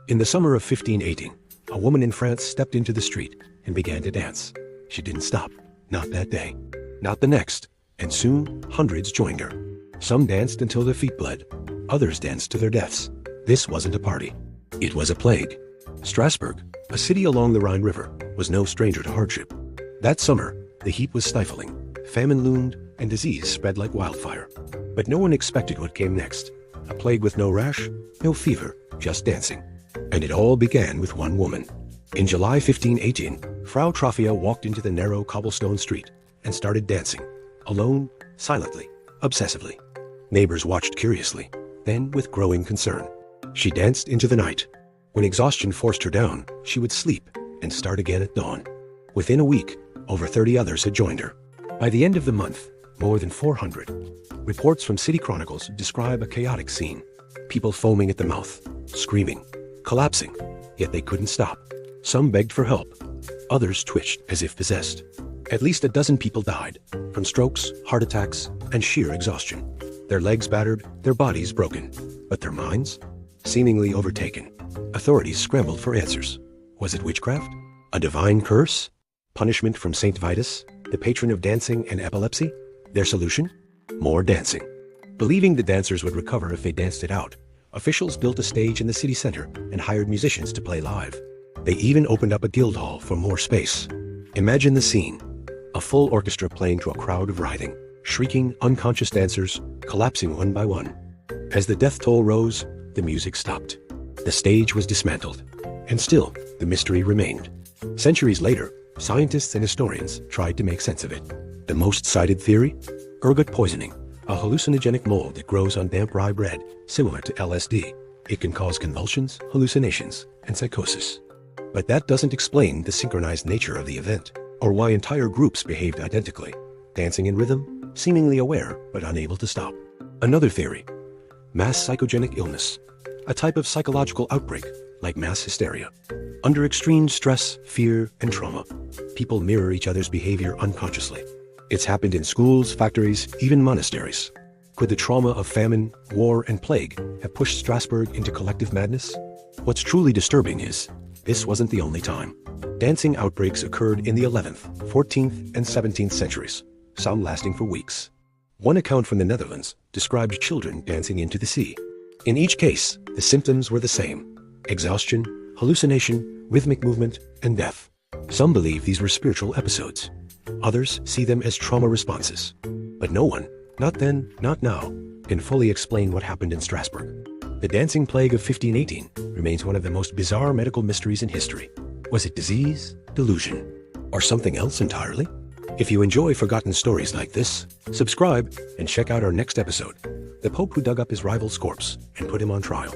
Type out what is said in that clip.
In the summer of 1518, a woman in France stepped into the street and began to dance. She didn't stop. Not that day. Not the next. And soon, hundreds joined her. Some danced until their feet bled. Others danced to their deaths. This wasn't a party. It was a plague. Strasbourg, a city along the Rhine River, was no stranger to hardship. That summer, the heat was stifling. Famine loomed, and disease spread like wildfire. But no one expected what came next. A plague with no rash, no fever, just dancing. And it all began with one woman. In July 1518, Frau Troffea walked into the narrow cobblestone street and started dancing, alone, silently, obsessively. Neighbors watched curiously, then with growing concern. She danced into the night. When exhaustion forced her down, she would sleep and start again at dawn. Within a week, over 30 others had joined her. By the end of the month, more than 400. Reports from city chronicles describe a chaotic scene. People foaming at the mouth, screaming, collapsing, yet they couldn't stop. Some begged for help. Others twitched as if possessed. At least a dozen people died, from strokes, heart attacks, and sheer exhaustion. Their legs battered, their bodies broken, but their minds seemingly overtaken. Authorities scrambled for answers. Was it witchcraft? A divine curse? Punishment from Saint Vitus, the patron of dancing and epilepsy? Their solution? More dancing. Believing the dancers would recover if they danced it out, officials built a stage in the city center and hired musicians to play live. They even opened up a guild hall for more space. Imagine the scene. A full orchestra playing to a crowd of writhing, shrieking, unconscious dancers, collapsing one by one. As the death toll rose, the music stopped. The stage was dismantled. And still, the mystery remained. Centuries later, scientists and historians tried to make sense of it. The most cited theory? Ergot poisoning, a hallucinogenic mold that grows on damp rye bread, similar to LSD. It can cause convulsions, hallucinations, and psychosis. But that doesn't explain the synchronized nature of the event, or why entire groups behaved identically, dancing in rhythm, seemingly aware but unable to stop. Another theory: mass psychogenic illness, a type of psychological outbreak like mass hysteria. Under extreme stress, fear, and trauma, people mirror each other's behavior unconsciously. It's happened in schools, factories, even monasteries. Could the trauma of famine, war, and plague have pushed Strasbourg into collective madness? What's truly disturbing is, this wasn't the only time. Dancing outbreaks occurred in the 11th, 14th, and 17th centuries, some lasting for weeks. One account from the Netherlands described children dancing into the sea. In each case, the symptoms were the same: exhaustion, hallucination, rhythmic movement, and death. Some believe these were spiritual episodes. Others see them as trauma responses. But no one, not then, not now, can fully explain what happened in Strasbourg. The dancing plague of 1518 remains one of the most bizarre medical mysteries in history. Was it disease, delusion, or something else entirely? If you enjoy forgotten stories like this, subscribe and check out our next episode: The Pope Who Dug Up His Rival's Corpse and Put Him on Trial.